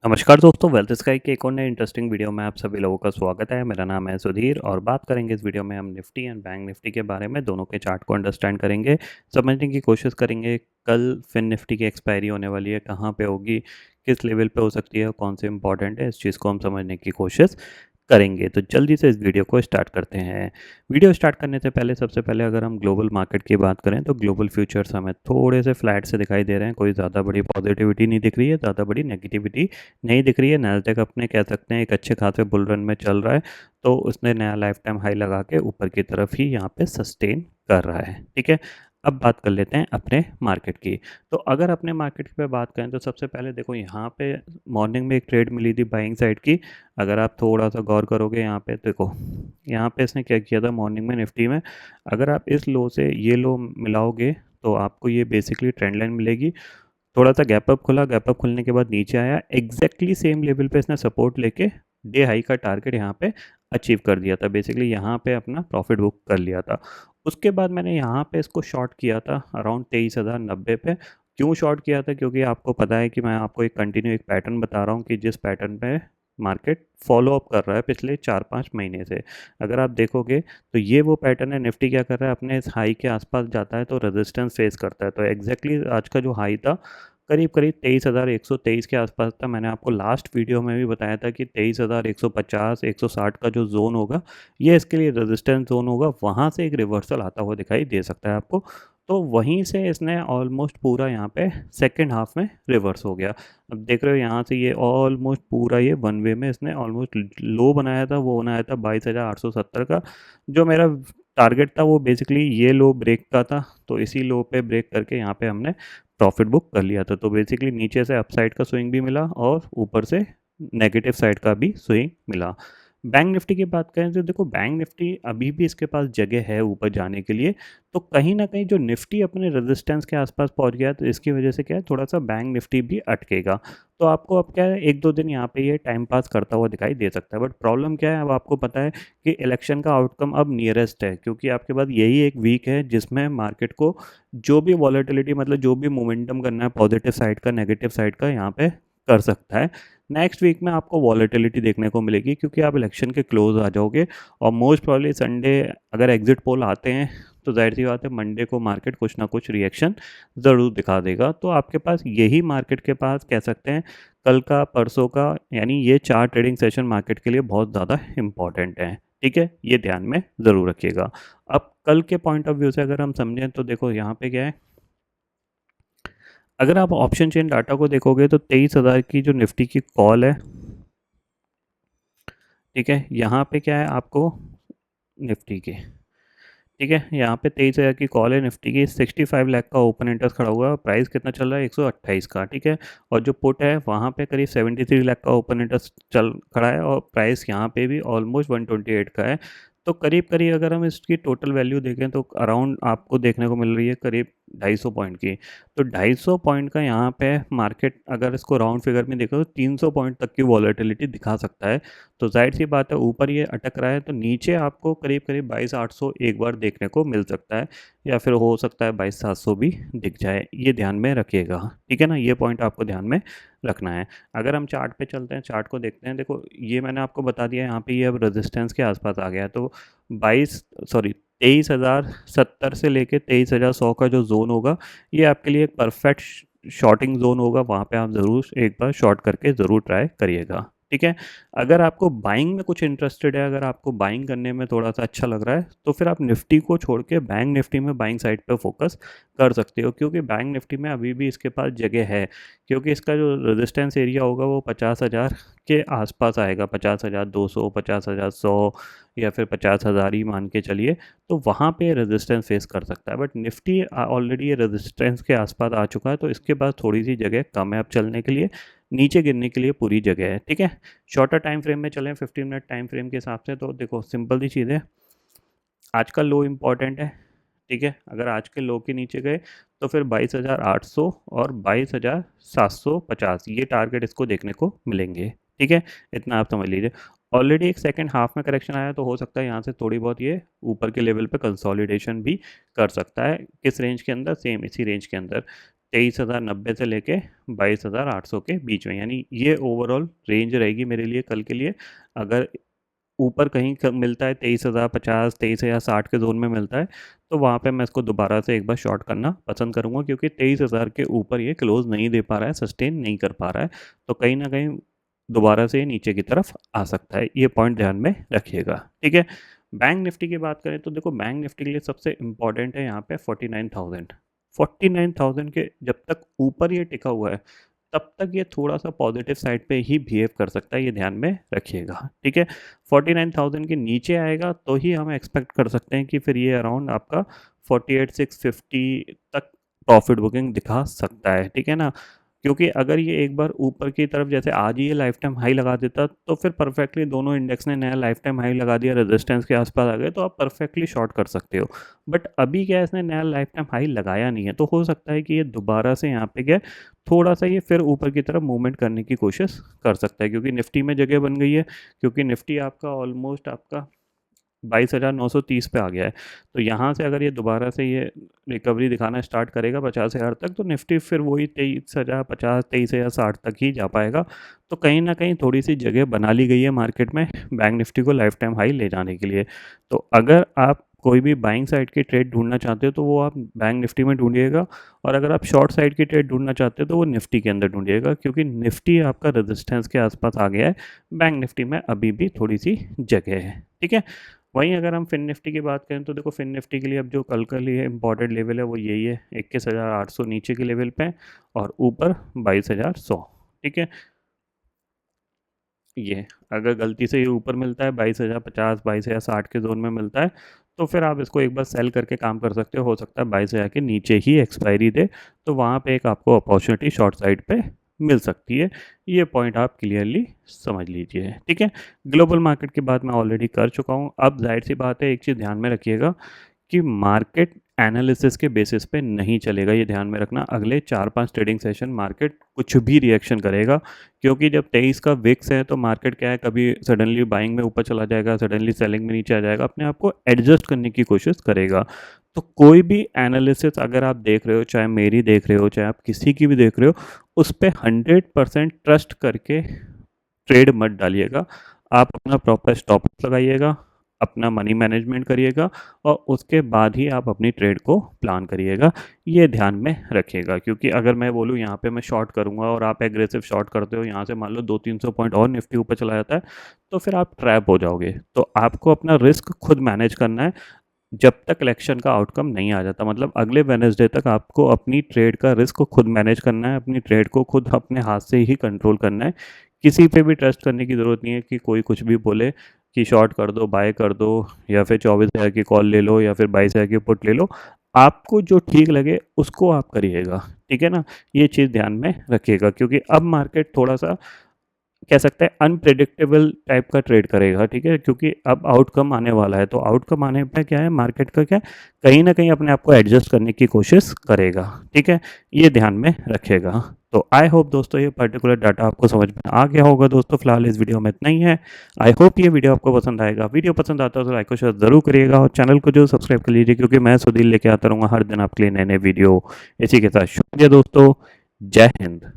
नमस्कार दोस्तों, wealth sky के एक और नए इंटरेस्टिंग वीडियो में आप सभी लोगों का स्वागत है। मेरा नाम है सुधीर और बात करेंगे इस वीडियो में हम निफ्टी एंड बैंक निफ्टी के बारे में। दोनों के चार्ट को अंडरस्टैंड करेंगे, समझने की कोशिश करेंगे कल फिन निफ्टी की एक्सपायरी होने वाली है, कहाँ पे होगी, किस लेवल पे हो सकती है, कौन से इंपॉर्टेंट है, इस चीज़ को हम समझने की कोशिश करेंगे। तो जल्दी से इस वीडियो को स्टार्ट करते हैं। वीडियो स्टार्ट करने से पहले सबसे पहले अगर हम ग्लोबल मार्केट की बात करें तो ग्लोबल फ्यूचर्स हमें थोड़े से फ्लैट से दिखाई दे रहे हैं। कोई ज़्यादा बड़ी पॉजिटिविटी नहीं दिख रही है, ज़्यादा बड़ी नेगेटिविटी नहीं दिख रही है। नैस्डैक अपने कह सकते हैं एक अच्छे खासे बुल रन में चल रहा है, तो उसने नया लाइफ टाइम हाई लगा के ऊपर की तरफ ही यहाँ पे सस्टेन कर रहा है। ठीक है, अब बात कर लेते हैं अपने मार्केट की। तो अगर अपने मार्केट पे बात करें तो सबसे पहले देखो यहाँ पे मॉर्निंग में एक ट्रेड मिली थी बाइंग साइड की। अगर आप थोड़ा सा गौर करोगे यहाँ पे देखो, यहाँ पे इसने क्या किया था मॉर्निंग में निफ्टी में, अगर आप इस लो से ये लो मिलाओगे तो आपको ये बेसिकली ट्रेंड लाइन मिलेगी। थोड़ा सा गैप अप खुला, गैप अप खुलने के बाद नीचे आया, एग्जैक्टली सेम लेवल पे इसने सपोर्ट लेके डे हाई का टारगेट यहाँ पे अचीव कर दिया था। बेसिकली यहाँ पे अपना प्रॉफिट बुक कर लिया था। उसके बाद मैंने यहाँ पे इसको शॉर्ट किया था अराउंड 23,090 पे। क्यों शॉर्ट किया था? क्योंकि आपको पता है कि मैं आपको एक कंटिन्यू एक पैटर्न बता रहा हूँ कि जिस पैटर्न पे मार्केट फॉलो अप कर रहा है पिछले 4-5 महीने से। अगर आप देखोगे तो ये वो पैटर्न है। निफ्टी क्या कर रहा है, अपने इस हाई के आसपास जाता है तो रेजिस्टेंस फेस करता है। तो एग्जैक्टली आज का जो हाई था करीब करीब 23,123 के आसपास था। मैंने आपको लास्ट वीडियो में भी बताया था कि 23,150 160 का जो जोन होगा ये इसके लिए रेजिस्टेंस जोन होगा। वहाँ से एक रिवर्सल आता हुआ दिखाई दे सकता है आपको। तो वहीं से इसने ऑलमोस्ट पूरा यहाँ पे सेकंड हाफ में रिवर्स हो गया। अब देख रहे हो यहाँ से ये ऑलमोस्ट पूरा ये वन वे में इसने ऑलमोस्ट लो बनाया था। वो बनाया था 22,870 का। जो मेरा टारगेट था वो बेसिकली ये लो ब्रेक का था, तो इसी लो पे ब्रेक करके यहाँ पे हमने प्रॉफिट बुक कर लिया था। तो बेसिकली नीचे से अपसाइड का स्विंग भी मिला और ऊपर से नेगेटिव साइड का भी स्विंग मिला। बैंक निफ्टी की बात करें तो देखो, बैंक निफ्टी अभी भी इसके पास जगह है ऊपर जाने के लिए। तो कहीं ना कहीं जो निफ्टी अपने रेजिस्टेंस के आसपास पहुंच गया तो इसकी वजह से क्या है, थोड़ा सा बैंक निफ्टी भी अटकेगा। तो आपको अब क्या है, एक दो दिन यहाँ पे ये टाइम पास करता हुआ दिखाई दे सकता है। बट प्रॉब्लम क्या है, अब आपको पता है कि इलेक्शन का आउटकम अब नियरेस्ट है, क्योंकि आपके पास यही एक वीक है जिसमें मार्केट को जो भी वॉलेटिलिटी मतलब जो भी मोमेंटम करना है पॉजिटिव साइड का नेगेटिव साइड का यहाँ पे कर सकता है। नेक्स्ट वीक में आपको वॉलेटिलिटी देखने को मिलेगी क्योंकि आप इलेक्शन के क्लोज आ जाओगे। और मोस्ट प्रॉब्ली संडे अगर एग्जिट पोल आते हैं तो जाहिर सी बात है मंडे को मार्केट कुछ ना कुछ रिएक्शन ज़रूर दिखा देगा। तो आपके पास यही मार्केट के पास कह सकते हैं कल का परसों का, यानी ये 4 ट्रेडिंग सेशन मार्केट के लिए बहुत ज़्यादा इंपॉर्टेंट है। ठीक है, ये ध्यान में ज़रूर रखिएगा। अब कल के पॉइंट ऑफ व्यू से अगर हम समझें तो देखो यहाँ पे क्या है, अगर आप ऑप्शन चेन डाटा को देखोगे तो 23,000 की जो निफ्टी की कॉल है, ठीक है, यहाँ पे क्या है आपको निफ्टी की, ठीक है, यहाँ पे 23,000 की कॉल है निफ्टी की। 65 लाख का ओपन इंटरेस्ट खड़ा हुआ है। प्राइस कितना चल रहा है, 128 का। ठीक है, और जो पुट है वहाँ पे करीब 73 लाख का ओपन इंटरेस्ट चल खड़ा है और प्राइस यहाँ पे भी ऑलमोस्ट 128 का है। तो करीब करीब अगर हम इसकी टोटल वैल्यू देखें तो अराउंड आपको देखने को मिल रही है करीब 250 पॉइंट की। तो 250 पॉइंट का यहाँ पे मार्केट अगर इसको राउंड फिगर में देखो तो 300 पॉइंट तक की वॉलेटिलिटी दिखा सकता है। तो जाहिर सी बात है ऊपर ये अटक रहा है तो नीचे आपको करीब करीब 22,800 एक बार देखने को मिल सकता है, या फिर हो सकता है 22,700 भी दिख जाए। ये ध्यान में रखिएगा, ठीक है ना, ये पॉइंट आपको ध्यान में रखना है। अगर हम चार्ट पे चलते हैं, चार्ट को देखते हैं, देखो ये मैंने आपको बता दिया यहाँ पे ये अब रेजिस्टेंस के आसपास आ गया है। तो 23,070 से लेके 23,100 का जो जोन होगा ये आपके लिए एक परफेक्ट शॉर्टिंग जोन होगा। वहाँ पे आप ज़रूर एक बार शॉर्ट करके ज़रूर ट्राई करिएगा। ठीक है, अगर आपको बाइंग में कुछ इंटरेस्टेड है, अगर आपको बाइंग करने में थोड़ा सा अच्छा लग रहा है तो फिर आप निफ्टी को छोड़ के बैंक निफ्टी में बाइंग साइड पे फोकस कर सकते हो, क्योंकि बैंक निफ्टी में अभी भी इसके पास जगह है। क्योंकि इसका जो रेजिस्टेंस एरिया होगा वो 50,000 के आसपास आएगा, 50,200 50,100 या फिर 50,000 ही मान के चलिए। तो वहाँ पे रेजिस्टेंस फेस कर सकता है। बट निफ्टी ऑलरेडी ये रेजिस्टेंस के आसपास आ चुका है तो इसके पास थोड़ी सी जगह कम है अब चलने के लिए, नीचे गिरने के लिए पूरी जगह है। ठीक है, शॉर्टर टाइम फ्रेम में चलें 15 मिनट टाइम फ्रेम के हिसाब से तो देखो सिंपल सी चीज़ है, आज का लो इम्पॉर्टेंट है। ठीक है, अगर आज के लो के नीचे गए तो फिर 22,800 और 22,750 ये टारगेट इसको देखने को मिलेंगे। ठीक है, इतना आप समझ लीजिए। ऑलरेडी एक सेकंड हाफ में करेक्शन आया तो हो सकता है यहाँ से थोड़ी बहुत ये ऊपर के लेवल पे कंसोलिडेशन भी कर सकता है। किस रेंज के अंदर, सेम इसी रेंज के अंदर। 23,090 से लेके 22,800 के बीच में, यानी ये ओवरऑल रेंज रहेगी मेरे लिए कल के लिए। अगर ऊपर कहीं मिलता है 23,050, 23,060 के जोन में मिलता है, तो वहाँ पे मैं इसको दोबारा से एक बार शॉर्ट करना पसंद करूँगा, क्योंकि 23,000 के ऊपर ये क्लोज नहीं दे पा रहा है, सस्टेन नहीं कर पा रहा है, तो कहीं ना कहीं दोबारा से नीचे की तरफ आ सकता है। ये पॉइंट ध्यान में रखिएगा, ठीक है। बैंक निफ्टी की बात करें तो देखो, बैंक निफ्टी के लिए सबसे इंपॉर्टेंट है यहाँ पे 49,000। 49,000 के जब तक ऊपर ये टिका हुआ है, तब तक ये थोड़ा सा पॉजिटिव साइड पे ही बिहेव कर सकता है, ये ध्यान में रखिएगा, ठीक है। 49,000 के नीचे आएगा तो ही हम एक्सपेक्ट कर सकते हैं कि फिर ये अराउंड आपका 48,650 तक प्रॉफिट बुकिंग दिखा सकता है, ठीक है ना। क्योंकि अगर ये एक बार ऊपर की तरफ, जैसे आज ही ये लाइफ टाइम हाई लगा देता, तो फिर परफेक्टली दोनों इंडेक्स ने नया लाइफ टाइम हाई लगा दिया, रेजिस्टेंस के आसपास आ गए, तो आप परफेक्टली शॉर्ट कर सकते हो। बट अभी क्या है, इसने नया लाइफ टाइम हाई लगाया नहीं है, तो हो सकता है कि ये दोबारा से यहाँ पे क्या, थोड़ा सा ये फिर ऊपर की तरफ मूवमेंट करने की कोशिश कर सकता है, क्योंकि निफ्टी में जगह बन गई है, क्योंकि निफ्टी आपका ऑलमोस्ट आपका 22,930 पे आ गया है। तो यहाँ से अगर ये दोबारा से ये रिकवरी दिखाना स्टार्ट करेगा 50,000 तक, तो निफ्टी फिर वही 23,050, 23,060 तक ही जा पाएगा। तो कहीं ना कहीं थोड़ी सी जगह बना ली गई है मार्केट में बैंक निफ्टी को लाइफ टाइम हाई ले जाने के लिए। तो अगर आप कोई भी बाइंग साइड की ट्रेड ढूंढना चाहते हो तो वो आप बैंक निफ्टी में ढूंढिएगा, और अगर आप शॉर्ट साइड की ट्रेड ढूंढना चाहते हो तो वो निफ्टी के अंदर ढूंढिएगा, क्योंकि निफ्टी आपका रेजिस्टेंस के आसपास आ गया है, बैंक निफ्टी में अभी भी थोड़ी सी जगह है, ठीक है। वहीं अगर हम फिन निफ्टी की बात करें तो देखो, फिन निफ्टी के लिए अब जो कल का लिए इम्पॉर्टेंट लेवल है वो यही है, 21,800 नीचे के लेवल पे और ऊपर 22,100, ठीक है। ये अगर गलती से ये ऊपर मिलता है 22,050, 22,060 के जोन में मिलता है, तो फिर आप इसको एक बार सेल करके काम कर सकते हो सकता है 22,000 के नीचे ही एक्सपायरी दे, तो वहाँ पे एक आपको अपॉर्चुनिटी शॉर्ट साइड पे मिल सकती है। ये पॉइंट आप क्लियरली समझ लीजिए, ठीक है। ग्लोबल मार्केट की बात मैं ऑलरेडी कर चुका हूँ। अब जाहिर सी बात है, एक चीज़ ध्यान में रखिएगा कि मार्केट एनालिसिस के बेसिस पे नहीं चलेगा, ये ध्यान में रखना। अगले 4-5 ट्रेडिंग सेशन मार्केट कुछ भी रिएक्शन करेगा, क्योंकि जब 23 का विक्स है तो मार्केट क्या है, कभी सडनली बाइंग में ऊपर चला जाएगा, सडनली सेलिंग में नीचे आ जाएगा, अपने आप को एडजस्ट करने की कोशिश करेगा। तो कोई भी एनालिसिस अगर आप देख रहे हो, चाहे मेरी देख रहे हो, चाहे आप किसी की भी देख रहे हो, उस पर 100% ट्रस्ट करके ट्रेड मत डालिएगा। आप अपना प्रॉपर स्टॉप लगाइएगा, अपना मनी मैनेजमेंट करिएगा, और उसके बाद ही आप अपनी ट्रेड को प्लान करिएगा, ये ध्यान में रखिएगा। क्योंकि अगर मैं बोलूँ यहाँ पे मैं शॉर्ट करूँगा और आप एग्रेसिव शॉर्ट करते हो, यहाँ से मान लो 200-300 पॉइंट और निफ्टी ऊपर चला जाता है, तो फिर आप ट्रैप हो जाओगे। तो आपको अपना रिस्क खुद मैनेज करना है जब तक इलेक्शन का आउटकम नहीं आ जाता, मतलब अगले वेडनेसडे तक आपको अपनी ट्रेड का रिस्क को खुद मैनेज करना है, अपनी ट्रेड को खुद अपने हाथ से ही कंट्रोल करना है। किसी पे भी ट्रस्ट करने की ज़रूरत नहीं है कि कोई कुछ भी बोले कि शॉर्ट कर दो, बाय कर दो, या फिर 24,000 की कॉल ले लो, या फिर 22,000 की पुट ले लो। आपको जो ठीक लगे उसको आप करिएगा, ठीक है ना। ये चीज़ ध्यान में रखिएगा, क्योंकि अब मार्केट थोड़ा सा कह सकते हैं अनप्रेडिक्टेबल टाइप का ट्रेड करेगा, ठीक है। क्योंकि अब आउटकम आने वाला है, तो आउटकम आने पे क्या है, मार्केट का क्या कहीं ना कहीं अपने आप को एडजस्ट करने की कोशिश करेगा, ठीक है। ये ध्यान में रखेगा। तो आई होप दोस्तों ये पर्टिकुलर डाटा आपको समझ में आ गया होगा। दोस्तों फिलहाल इस वीडियो में इतना ही है। आई होप ये वीडियो आपको पसंद आएगा। वीडियो पसंद आता है तो लाइक और शेयर जरूर करिएगा, और चैनल को जो सब्सक्राइब कर लीजिए, क्योंकि मैं सुधीर लेके आता रहूँगा हर दिन आपके लिए नए नए वीडियो। इसी के साथ शुक्रिया दोस्तों, जय हिंद।